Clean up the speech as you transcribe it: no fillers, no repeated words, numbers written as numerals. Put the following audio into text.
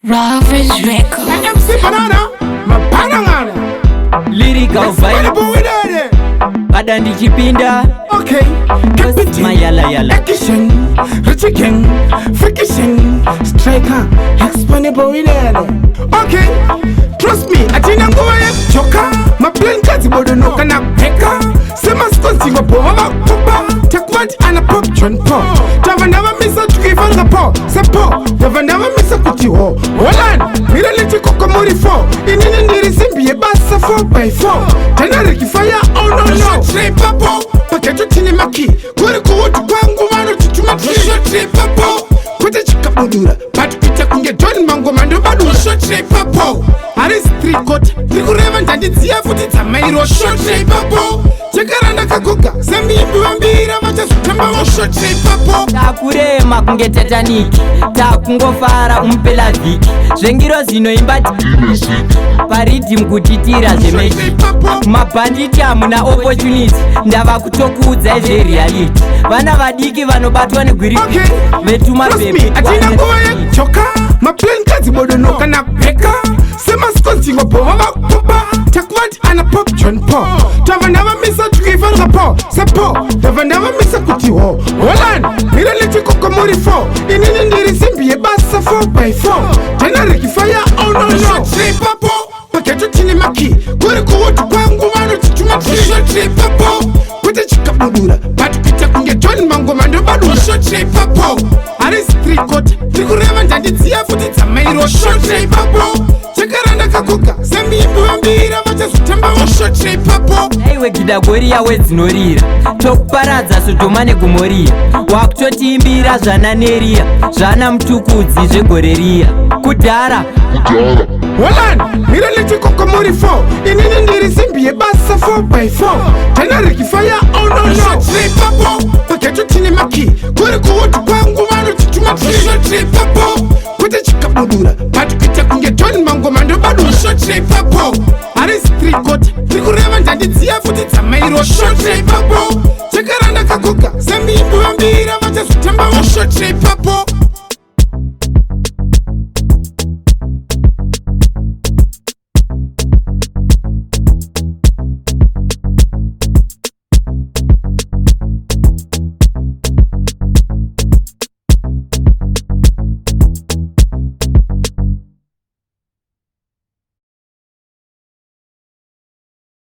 Ravage Records. MC Banana, Mapanangana. Lyrical vibe. Pada ndichipinda. Okay, What's my yala? Action, rich again, freaking, striker, expandable with it. Okay, trust me, I didn't go ahead, choker. My plane cuts about no can I pick up. Sema sconsi wa poa, popa. Take one and a pop, John Paul. Never never miss a tree from the paw. Sepo, never miss a cutie ho. Holland, Mirality Kokomori 4. In the Simbi, a bassa 4x4. Teneric fire, oh no. Say papo, paketu tinimaki. Kuriku to Bango Mano to Chumaki. Say papo, put a chicabudura. But Peter can get John Mango Mando Badu. Say papo, Aris 3 coat. Nikurevan and it's here for the Mairo. Say papo. Chekaranda kaguka, Sambi Buambira, Matas Tamba Shot Say papo. Takurema kunge Titanic. Takungofara umpela viki. Zvengiro zvinoimbati paridi mkutitira zvemechi. Mabhanditi hamuna opportunity. Ndava kutokuudza zvereality. Vana vadiki vanobatwa negwirigwiri. Vetuma pepe. Atina nguva choka. Maplane kazi bodo no kana peka. Sema skonsi wa poa popa. Takwanti ana pop John Paul. Never miss a tree from the paw. Sepo, never miss a cutie ho. Holland, Mirality Kokomori 4. In the Simbi, a bassa 4x4. Teneric fire, oh no. Say papo, paketu tinimaki. Kuriku to Bango Mano to Chumaki. Say papo, put a chicabudura. But Peter can get John Mango Mando Badu. Say papo, Aris 3 coat. Nikurevan and it's here for the Mairo. Say papo, Chekaranda kakuka. Sambi Buambira, Matas Tamba Say papo. Aiwe Gidagoriya wedzinoriya. Tokuparadza Sodoma neGomoriya. Wakutotiimbira zvana neriya. Zvana mutukudzi zvegoreriya. Kudhara Holland, Mirality Kokomori 4. In the Simbi, a bassa 4x4. Teneric fire, oh no. Say papo, paketu tinimaki. Kuriku to Bango Mano to Chumaki. Say papo, put a chicabudura. But Peter can get John Mango Mando Badu. Say papo, Aris 3 coat. Nikurevan and it's here for the Mairo. Say papo, Chekaranda kakuka. Sambi Buambira, Matas Tamba. Say papo.